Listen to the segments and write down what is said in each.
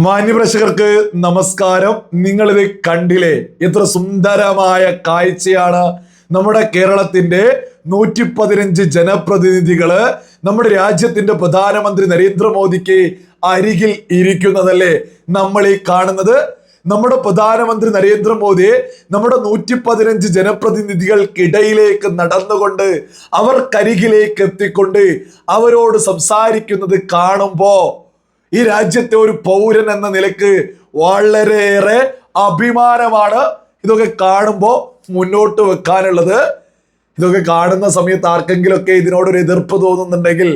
മാന്യപ്രേക്ഷകർക്ക് നമസ്കാരം. നിങ്ങളിത് കണ്ടില്ലേ? എത്ര സുന്ദരമായ കാഴ്ചയാണ്. നമ്മുടെ കേരളത്തിന്റെ 115 ജനപ്രതിനിധികള് നമ്മുടെ രാജ്യത്തിന്റെ പ്രധാനമന്ത്രി നരേന്ദ്രമോദിക്ക് അരികിൽ ഇരിക്കുന്നതല്ലേ നമ്മൾ ഈ കാണുന്നത്. നമ്മുടെ പ്രധാനമന്ത്രി നരേന്ദ്രമോദി നമ്മുടെ 115 ജനപ്രതിനിധികൾക്കിടയിലേക്ക് നടന്നുകൊണ്ട് അവർക്കരികിലേക്ക് എത്തിക്കൊണ്ട് അവരോട് സംസാരിക്കുന്നത് കാണുമ്പോ ഈ രാജ്യത്തെ ഒരു പൗരൻ എന്ന നിലക്ക് വളരെയേറെ അഭിമാനമാണ് ഇതൊക്കെ കാണുമ്പോൾ മുന്നോട്ട് വെക്കാനുള്ളത്. ഇതൊക്കെ കാണുന്ന സമയത്ത് ആർക്കെങ്കിലുമൊക്കെ ഇതിനോടൊരു എതിർപ്പ് തോന്നുന്നുണ്ടെങ്കിൽ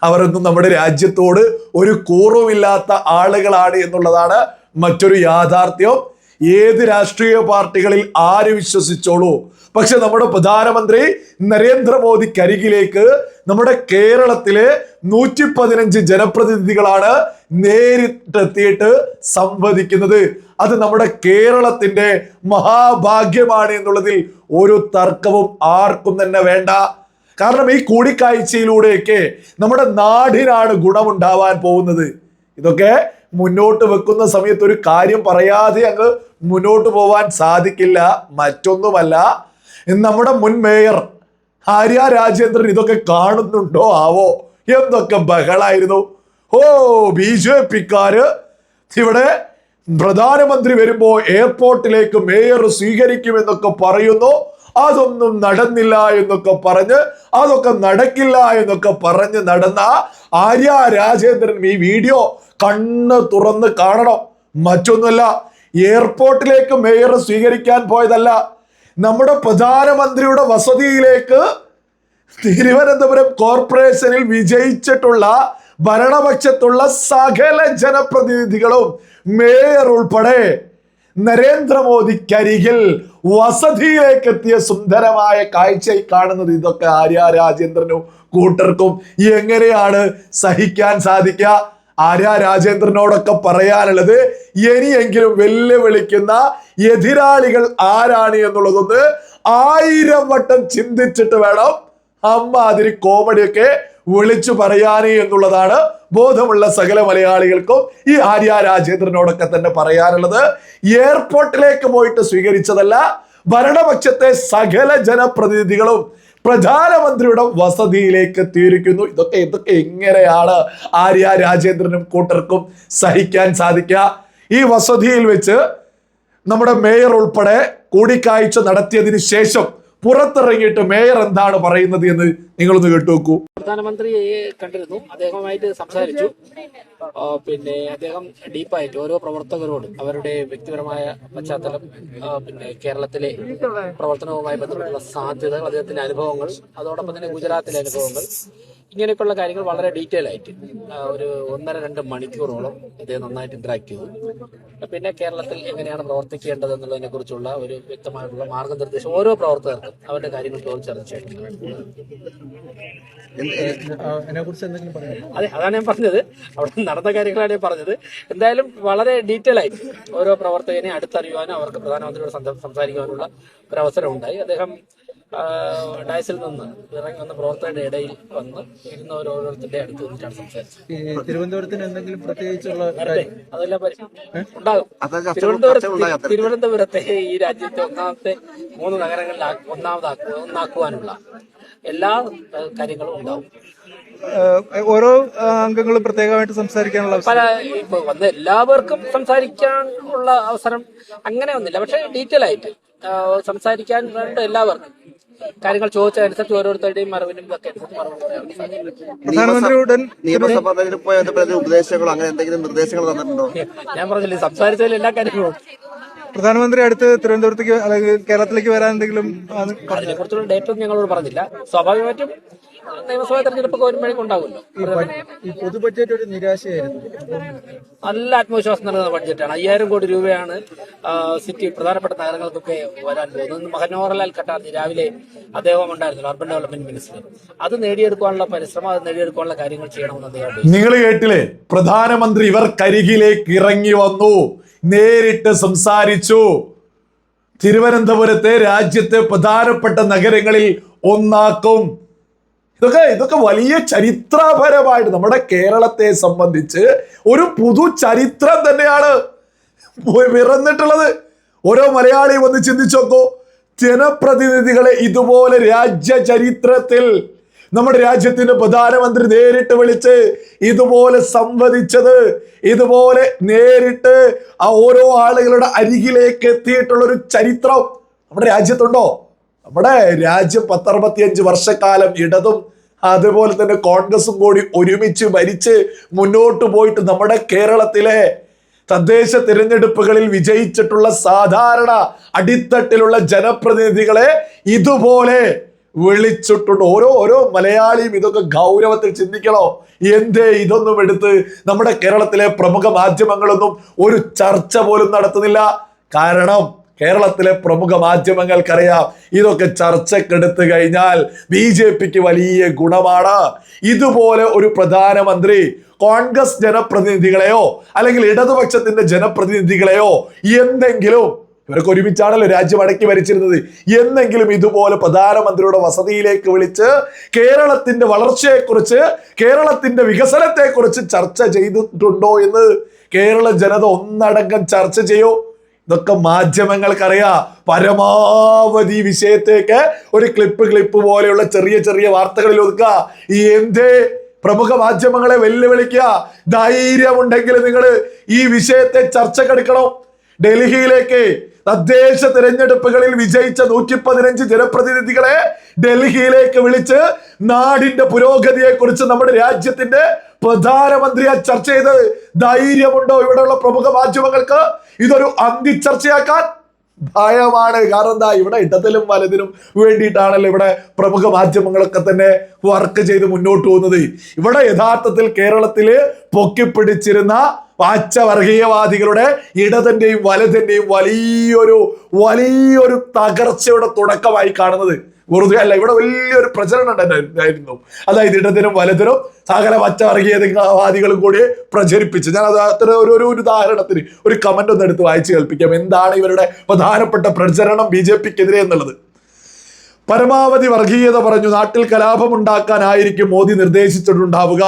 അവരൊന്നും നമ്മുടെ രാജ്യത്തോട് ഒരു കൂറുമില്ലാത്ത ആളുകളാണ് എന്നുള്ളതാണ് മറ്റൊരു യാഥാർത്ഥ്യം. ഏത് രാഷ്ട്രീയ പാർട്ടികളിൽ ആര് വിശ്വസിച്ചോളൂ, പക്ഷെ നമ്മുടെ പ്രധാനമന്ത്രി നരേന്ദ്രമോദിക്കരികിലേക്ക് നമ്മുടെ കേരളത്തിലെ 115 ജനപ്രതിനിധികളാണ് നേരിട്ടെത്തിയിട്ട് സംവദിക്കുന്നത്. അത് നമ്മുടെ കേരളത്തിന്റെ മഹാഭാഗ്യമാണ് എന്നുള്ളതിൽ ഒരു തർക്കവും ആർക്കും തന്നെ വേണ്ട. കാരണം ഈ കൂടിക്കാഴ്ചയിലൂടെയൊക്കെ നമ്മുടെ നാടിനാണ് ഗുണമുണ്ടാവാൻ പോകുന്നത്. ഇതൊക്കെ മുന്നോട്ട് വെക്കുന്ന സമയത്ത് ഒരു കാര്യം പറയാതെ അങ്ങ് മുന്നോട്ട് പോവാൻ സാധിക്കില്ല. മറ്റൊന്നുമല്ല, നമ്മുടെ മുൻ മേയർ ആര്യ രാജേന്ദ്രൻ ഇതൊക്കെ കാണുന്നുണ്ടോ ആവോ? എന്തൊക്കെ ബഹളായിരുന്നു. BJP-ക്കാര് ഇവിടെ പ്രധാനമന്ത്രി വരുമ്പോ എയർപോർട്ടിലേക്ക് മേയർ സ്വീകരിക്കുമെന്നൊക്കെ പറയുന്നു. അതൊന്നും നടന്നില്ല എന്നൊക്കെ പറഞ്ഞ്, അതൊക്കെ നടക്കില്ല എന്നൊക്കെ പറഞ്ഞ് നടന്ന ആര്യ രാജേന്ദ്രൻ ഈ വീഡിയോ കണ്ണ് തുറന്ന് കാണണം. മറ്റൊന്നുമല്ല, എയർപോർട്ടിലേക്ക് മേയർ സ്വീകരിക്കാൻ പോയതല്ല, നമ്മുടെ പ്രധാനമന്ത്രിയുടെ വസതിയിലേക്ക് തിരുവനന്തപുരം കോർപ്പറേഷനിൽ വിജയിച്ചിട്ടുള്ള ഭരണപക്ഷത്തുള്ള സകല ജനപ്രതിനിധികളും മേയർ ഉൾപ്പെടെ നരേന്ദ്രമോദിക്കരികിൽ വസതിയിലേക്ക് എത്തിയ സുന്ദരമായ കാഴ്ച കാണുന്നത്. ഇതൊക്കെ ആര്യ രാജേന്ദ്രനും കൂട്ടർക്കും എങ്ങനെയാണ് സഹിക്കാൻ സാധിക്കുക? ആര്യ രാജേന്ദ്രനോടൊക്കെ പറയാനുള്ളത്, ഇനിയെങ്കിലും വെല്ലുവിളിക്കുന്ന എതിരാളികൾ ആരാണ് എന്നുള്ളതൊന്ന് 1000 വട്ടം ചിന്തിച്ചിട്ട് വേണം അമ്മാതിരി കോമഡിയൊക്കെ വിളിച്ചു പറയാനേ എന്നുള്ളതാണ് ബോധമുള്ള സകല മലയാളികൾക്കും ഈ ആര്യ രാജേന്ദ്രനോടൊക്കെ തന്നെ പറയാനുള്ളത്. എയർപോർട്ടിലേക്ക് പോയിട്ട് സ്വീകരിച്ചതല്ല, ഭരണപക്ഷത്തെ സകല ജനപ്രതിനിധികളും പ്രധാനമന്ത്രിയുടെ വസതിയിലേക്ക് എത്തിയിരിക്കുന്നു. ഇതൊക്കെ എങ്ങനെയാണ് ആര്യ രാജേന്ദ്രനും കൂട്ടർക്കും സഹിക്കാൻ സാധിക്കുക? ഈ വസതിയിൽ വെച്ച് നമ്മുടെ മേയർ ഉൾപ്പെടെ കൂടിക്കാഴ്ച നടത്തിയതിന് ശേഷം പുറത്തിറങ്ങിയിട്ട് മേയർ എന്താണ് പറയുന്നത് എന്ന് നിങ്ങളൊന്ന് കേട്ടു നോക്കൂ. പ്രധാനമന്ത്രിയെ കണ്ടിരുന്നു, അദ്ദേഹവുമായിട്ട് സംസാരിച്ചു. പിന്നെ അദ്ദേഹം ഡീപ്പായിട്ട് ഓരോ പ്രവർത്തകരോടും അവരുടെ വ്യക്തിപരമായ പശ്ചാത്തലം, പിന്നെ കേരളത്തിലെ പ്രവർത്തനവുമായി ബന്ധപ്പെട്ടുള്ള സാധ്യതകൾ, അദ്ദേഹത്തിന്റെ അനുഭവങ്ങൾ, അതോടൊപ്പം തന്നെ ഗുജറാത്തിലെ അനുഭവങ്ങൾ, ഇങ്ങനെയൊക്കെയുള്ള കാര്യങ്ങൾ വളരെ ഡീറ്റെയിൽ ആയിട്ട് ഒരു 1.5-2 മണിക്കൂറോളം അദ്ദേഹം നന്നായിട്ട് ഇന്ററാക്ട് ചെയ്തു. പിന്നെ കേരളത്തിൽ എങ്ങനെയാണ് പ്രവർത്തിക്കേണ്ടത് എന്നുള്ളതിനെ കുറിച്ചുള്ള ഒരു വ്യക്തമായിട്ടുള്ള മാർഗനിർദ്ദേശം ഓരോ പ്രവർത്തകർക്കും അവരുടെ കാര്യങ്ങൾ ചർച്ച ചെയ്തു. അതെ, അതാണ് ഞാൻ പറഞ്ഞത്. അവിടെ നടന്ന കാര്യങ്ങളാണ് ഞാൻ പറഞ്ഞത്. എന്തായാലും വളരെ ഡീറ്റെയിൽ ആയിട്ട് ഓരോ പ്രവർത്തകനെ അടുത്തറിയുവാനും അവർക്ക് പ്രധാനമന്ത്രിയോട് സംസാരിക്കുവാനുള്ള ഒരു അവസരം ഉണ്ടായി. അദ്ദേഹം ഡയസിൽ നിന്ന് ഇറങ്ങി വന്ന പ്രവർത്തകരുടെ ഇടയിൽ വന്ന് ഇരുന്നവർ ഓരോരുത്തരുടെ അടുത്ത് വന്നിട്ടാണ് സംസാരിച്ചത്. തിരുവനന്തപുരത്തിന് എന്തെങ്കിലും പ്രത്യേകിച്ചുള്ള അതെല്ലാം ഉണ്ടാകും. തിരുവനന്തപുരത്തെ ഈ രാജ്യത്തെ ഒന്നാമത്തെ 3 നഗരങ്ങളിൽ ഒന്നാക്കുവാനുള്ള എല്ലാ കാര്യങ്ങളും ഉണ്ടാവും. ഓരോ അംഗങ്ങളും പ്രത്യേകമായിട്ട് സംസാരിക്കാനുള്ള ഇപ്പൊ വന്ന എല്ലാവർക്കും സംസാരിക്കാനുള്ള അവസരം അങ്ങനെ ഒന്നില്ല. പക്ഷെ ഡീറ്റെയിൽ ആയിട്ട് സംസാരിക്കാൻ വേണ്ട എല്ലാവർക്കും കാര്യങ്ങൾ ചോദിച്ചതനുസരിച്ച് ഓരോരുത്തരുടെയും മറുപടിയും ഒക്കെ പ്രധാനമന്ത്രിയുടൻ നിയമസഭാ തെരഞ്ഞെടുപ്പ് ഉപദേശങ്ങളോ അങ്ങനെ എന്തെങ്കിലും നിർദ്ദേശങ്ങൾ തന്നിട്ടുണ്ടോ? ഞാൻ പറഞ്ഞില്ലേ, സംസാരിച്ചതിൽ എല്ലാ കാര്യങ്ങളും. പ്രധാനമന്ത്രി അടുത്ത് തിരുവനന്തപുരത്തേക്ക് അല്ലെങ്കിൽ കേരളത്തിലേക്ക് വരാൻ എന്തെങ്കിലും അതിനെ കുറിച്ചുള്ള ഡേറ്റ് ഒന്നും ഞങ്ങളോട് പറഞ്ഞില്ല. സ്വാഭാവികമായിട്ടും നിയമസഭാ തെരഞ്ഞെടുപ്പൊക്കെ വരുമ്പോഴേക്കും ഉണ്ടാവുമല്ലോ. ഈ പൊതു ബഡ്ജറ്റ് ഒരു നിരാശയായിരുന്നു. നല്ല ആത്മവിശ്വാസം നൽകുന്ന ബഡ്ജറ്റാണ്. 5000 കോടി രൂപയാണ് സിറ്റി പ്രധാനപ്പെട്ട നഗരങ്ങൾക്കൊക്കെ വരാൻ പോകുന്നത്. മനോഹർലാൽ ഖട്ടാർജി രാവിലെ അദ്ദേഹം ഉണ്ടായിരുന്നു, അർബൻ ഡെവലപ്മെന്റ് മിനിസ്റ്റർ. അത് നേടിയെടുക്കാനുള്ള പരിശ്രമം, അത് നേടിയെടുക്കാനുള്ള കാര്യങ്ങൾ ചെയ്യണമെന്ന് അദ്ദേഹം. നിങ്ങൾ കേട്ടില്ലേ? പ്രധാനമന്ത്രി ഇവർക്കരികിലേക്ക് ഇറങ്ങി വന്നു, നേരിട്ട് സംസാരിച്ചു. തിരുവനന്തപുരത്തെ രാജ്യത്തെ പ്രധാനപ്പെട്ട നഗരങ്ങളിൽ ഒന്നാക്കും ഇതൊക്കെ വലിയ ചരിത്രപരമായിട്ട് നമ്മുടെ കേരളത്തെ സംബന്ധിച്ച് ഒരു പുതു ചരിത്രം തന്നെയാണ് പിറന്നിട്ടുള്ളത്. ഓരോ മലയാളിയും ഒന്ന് ചിന്തിച്ചു നോക്കൂ. ജനപ്രതിനിധികളെ ഇതുപോലെ രാജ്യ ചരിത്രത്തിൽ നമ്മുടെ രാജ്യത്തിന്റെ പ്രധാനമന്ത്രി നേരിട്ട് വിളിച്ച് ഇതുപോലെ സംവദിച്ചത്, ഇതുപോലെ നേരിട്ട് ആ ഓരോ ആളുകളുടെ അരികിലേക്ക് എത്തിയിട്ടുള്ള ഒരു ചരിത്രം നമ്മുടെ രാജ്യത്തുണ്ടോ? നമ്മുടെ രാജ്യം 65 വർഷക്കാലം ഇടതും അതുപോലെ തന്നെ കോൺഗ്രസും കൂടി ഒരുമിച്ച് ഭരിച്ച് മുന്നോട്ട് പോയിട്ട് നമ്മുടെ കേരളത്തിലെ തദ്ദേശ തിരഞ്ഞെടുപ്പുകളിൽ വിജയിച്ചിട്ടുള്ള സാധാരണ അടിത്തട്ടിലുള്ള ജനപ്രതിനിധികളെ ഇതുപോലെ വിളിച്ചിട്ടുണ്ട്. ഓരോ മലയാളിയും ഇതൊക്കെ ഗൗരവത്തിൽ ചിന്തിക്കണോ? എന്തേ ഇതൊന്നും എടുത്ത് നമ്മുടെ കേരളത്തിലെ പ്രമുഖ മാധ്യമങ്ങളൊന്നും ഒരു ചർച്ച പോലും നടത്തുന്നില്ല? കാരണം കേരളത്തിലെ പ്രമുഖ മാധ്യമങ്ങൾക്കറിയാം ഇതൊക്കെ ചർച്ചക്കെടുത്തു കഴിഞ്ഞാൽ BJPക്ക് വലിയ ഗുണമാണ്. ഇതുപോലെ ഒരു പ്രധാനമന്ത്രി കോൺഗ്രസ് ജനപ്രതിനിധികളെയോ അല്ലെങ്കിൽ ഇടതുപക്ഷത്തിന്റെ ജനപ്രതിനിധികളെയോ എന്തെങ്കിലും, ഇവരൊക്കെ ഒരുമിച്ചാണല്ലോ രാജ്യം അടക്കി ഭരിച്ചിരുന്നത്, എന്നെങ്കിലും ഇതുപോലെ പ്രധാനമന്ത്രിയുടെ വസതിയിലേക്ക് വിളിച്ച് കേരളത്തിന്റെ വളർച്ചയെക്കുറിച്ച്, കേരളത്തിന്റെ വികസനത്തെക്കുറിച്ച് ചർച്ച ചെയ്തിട്ടുണ്ടോ എന്ന് കേരള ജനത ഒന്നടങ്കം ചർച്ച ചെയ്യൂ. ഇതൊക്കെ മാധ്യമങ്ങൾക്കറിയാം. പരമാവധി വിഷയത്തേക്ക് ഒരു ക്ലിപ്പ് പോലെയുള്ള ചെറിയ വാർത്തകളിൽ ഒതുക്കുക. എന്തേ പ്രമുഖ മാധ്യമങ്ങളെ വെല്ലുവിളിക്കുക? ധൈര്യമുണ്ടെങ്കിൽ നിങ്ങൾ ഈ വിഷയത്തെ ചർച്ചക്കെടുക്കണം. ഡൽഹിയിലേക്ക് തദ്ദേശ തിരഞ്ഞെടുപ്പുകളിൽ വിജയിച്ച 115 ജനപ്രതിനിധികളെ ഡൽഹിയിലേക്ക് വിളിച്ച് നാടിന്റെ പുരോഗതിയെ കുറിച്ച് നമ്മുടെ രാജ്യത്തിന്റെ പ്രധാനമന്ത്രിയെ ചർച്ച ചെയ്ത് ധൈര്യമുണ്ടോ ഇവിടെയുള്ള പ്രമുഖ മാധ്യമങ്ങൾക്ക്? ഇതൊരു അന്തിച്ചർച്ചയാക്കാൻ ഭയമാണ്. കാരണം എന്താ, ഇവിടെ ഇടത്തിലും വലതിനും വേണ്ടിയിട്ടാണല്ലോ ഇവിടെ പ്രമുഖ മാധ്യമങ്ങളൊക്കെ തന്നെ വർക്ക് ചെയ്ത് മുന്നോട്ട് പോകുന്നത്. ഇവിടെ യഥാർത്ഥത്തിൽ കേരളത്തില് പൊക്കിപ്പിടിച്ചിരുന്ന പാച്ചവർഗീയവാദികളുടെ ഇടതിന്റെയും വലതിന്റെയും വലിയൊരു തകർച്ചയുടെ തുടക്കമായി കാണുന്നത് വെറുതെ അല്ല. ഇവിടെ വലിയൊരു പ്രചരണം ഉണ്ടായിരുന്നു. അതായത് ഇടതിനും വലതിനും സകല പച്ചവർഗീയവാദികളും കൂടി പ്രചരിപ്പിച്ച്, ഞാൻ അത് അത്ര ഒരു ഉദാഹരണത്തിന് ഒരു കമന്റ് ഒന്ന് എടുത്ത് വായിച്ച് കേൾപ്പിക്കാം. എന്താണ് ഇവരുടെ പ്രധാനപ്പെട്ട പ്രചരണം BJPക്കെതിരെ എന്നുള്ളത്. പരമാവധി വർഗീയത പറഞ്ഞു നാട്ടിൽ കലാപമുണ്ടാക്കാനായിരിക്കും മോദി നിർദ്ദേശിച്ചിട്ടുണ്ടാവുക.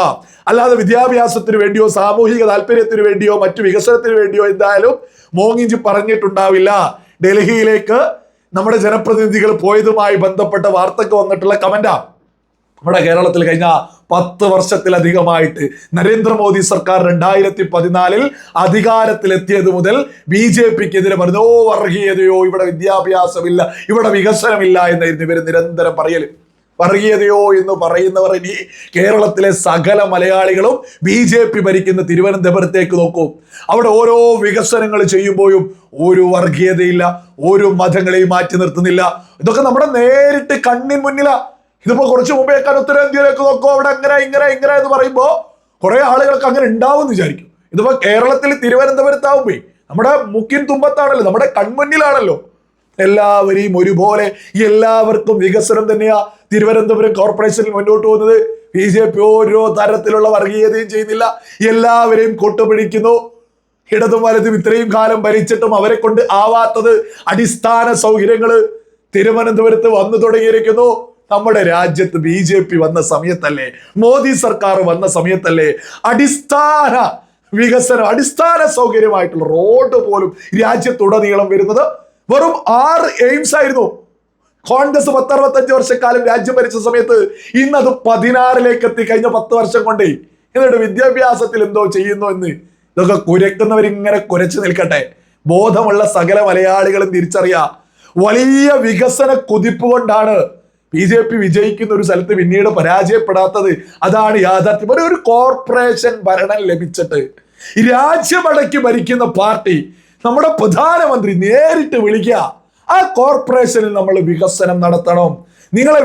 അല്ലാതെ വിദ്യാഭ്യാസത്തിന് വേണ്ടിയോ സാമൂഹിക താല്പര്യത്തിന് വേണ്ടിയോ മറ്റു വികസനത്തിന് വേണ്ടിയോ എന്തായാലും മോങ്ങിഞ്ചി പറഞ്ഞിട്ടുണ്ടാവില്ല. ഡൽഹിയിലേക്ക് നമ്മുടെ ജനപ്രതിനിധികൾ പോയതുമായി ബന്ധപ്പെട്ട വാർത്തക്ക് വന്നിട്ടുള്ള കമന്റാ. നമ്മുടെ കേരളത്തിൽ കഴിഞ്ഞ 10 വർഷത്തിലധികമായിട്ട് നരേന്ദ്രമോദി സർക്കാർ 2014 അധികാരത്തിലെത്തിയത് മുതൽ BJPക്കെതിരെ പറഞ്ഞോ വർഗീയതയോ, ഇവിടെ വിദ്യാഭ്യാസമില്ല, ഇവിടെ വികസനമില്ല എന്നായിരുന്നു ഇവർ നിരന്തരം പറയല്. വർഗീയതയോ എന്ന് പറയുന്നവർ ഇനി കേരളത്തിലെ സകല മലയാളികളും BJP ഭരിക്കുന്ന തിരുവനന്തപുരത്തേക്ക് നോക്കൂ. അവിടെ ഓരോ വികസനങ്ങൾ ചെയ്യുമ്പോഴും ഒരു വർഗീയതയില്ല, ഒരു മതങ്ങളെയും മാറ്റി നിർത്തുന്നില്ല. ഇതൊക്കെ നമ്മുടെ നേരിട്ട് കണ്ണിൻ മുന്നിലാ. ഇതിപ്പോ കുറച്ച് മുമ്പേക്കാൻ ഉത്തരേന്ത്യയിലേക്ക് നോക്കൂ, അവിടെ അങ്ങനെ ഇങ്ങനെ എന്ന് പറയുമ്പോ കുറെ ആളുകൾക്ക് അങ്ങനെ ഉണ്ടാവും എന്ന് വിചാരിക്കും. ഇതിപ്പോ കേരളത്തിൽ തിരുവനന്തപുരത്താവുമ്പോ നമ്മുടെ മുക്കിൻ തുമ്പത്താണല്ലോ, നമ്മുടെ കൺമുന്നിലാണല്ലോ. എല്ലാവരെയും ഒരുപോലെ, എല്ലാവർക്കും വികസനം തന്നെയാ തിരുവനന്തപുരം കോർപ്പറേഷനിൽ മുന്നോട്ട് പോകുന്നത്. BJP ഓരോ തരത്തിലുള്ള വർഗീയതയും ചെയ്യുന്നില്ല, എല്ലാവരെയും കൊട്ടുപിടിക്കുന്നു. ഇടതും വലതും ഇത്രയും കാലം ഭരിച്ചിട്ടും അവരെ കൊണ്ട് ആവാത്തത് അടിസ്ഥാന സൗകര്യങ്ങള് തിരുവനന്തപുരത്ത് വന്നു തുടങ്ങിയിരിക്കുന്നു. നമ്മുടെ രാജ്യത്ത് BJP വന്ന സമയത്തല്ലേ, മോദി സർക്കാർ വന്ന സമയത്തല്ലേ അടിസ്ഥാന വികസനം, അടിസ്ഥാന സൗകര്യമായിട്ടുള്ള റോഡ് പോലും രാജ്യത്തുടനീളം വരുന്നത്. വെറും 6 എയിംസ് ആയിരുന്നു കോൺഗ്രസ് 65 വർഷക്കാലം രാജ്യം ഭരിച്ച സമയത്ത്. ഇന്നത് 16ലേക്ക് എത്തി കഴിഞ്ഞ 10 വർഷം കൊണ്ടേ. എന്നിട്ട് വിദ്യാഭ്യാസത്തിൽ എന്തോ ചെയ്യുന്നു എന്ന് ഇതൊക്കെ കുരക്കുന്നവരിങ്ങനെ കുരച്ചു നിൽക്കട്ടെ. ബോധമുള്ള സകല മലയാളികളും തിരിച്ചറിയാം, വലിയ വികസന കുതിപ്പ് കൊണ്ടാണ് BJP വിജയിക്കുന്ന ഒരു സ്ഥലത്ത് പിന്നീട് പരാജയപ്പെടാത്തത്. അതാണ് യാഥാർത്ഥ്യം. ഒരു കോർപ്പറേഷൻ ഭരണം ലഭിച്ചിട്ട് രാജ്യമടക്കി ഭരിക്കുന്ന പാർട്ടി നമ്മുടെ പ്രധാനമന്ത്രി നേരിട്ട് വിളിക്കുക, ആ കോർപ്പറേഷനിൽ നമ്മൾ വികസനം നടത്തണം, നിങ്ങളെ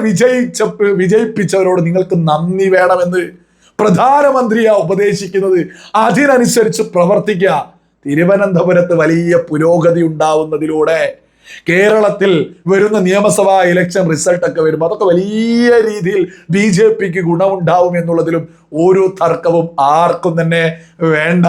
വിജയിപ്പിച്ചവരോട് നിങ്ങൾക്ക് നന്ദി വേണമെന്ന് പ്രധാനമന്ത്രിയാ ഉപദേശിക്കുന്നത്. അതിനനുസരിച്ച് പ്രവർത്തിക്കുക. തിരുവനന്തപുരത്ത് വലിയ പുരോഗതി ഉണ്ടാവുന്നതിലൂടെ കേരളത്തിൽ വരുന്ന നിയമസഭാ ഇലക്ഷൻ റിസൾട്ട് ഒക്കെ വരുമ്പോൾ അതൊക്കെ വലിയ രീതിയിൽ BJPക്ക് ഗുണമുണ്ടാവും എന്നുള്ളതിലും ഒരു തർക്കവും ആർക്കും തന്നെ വേണ്ട.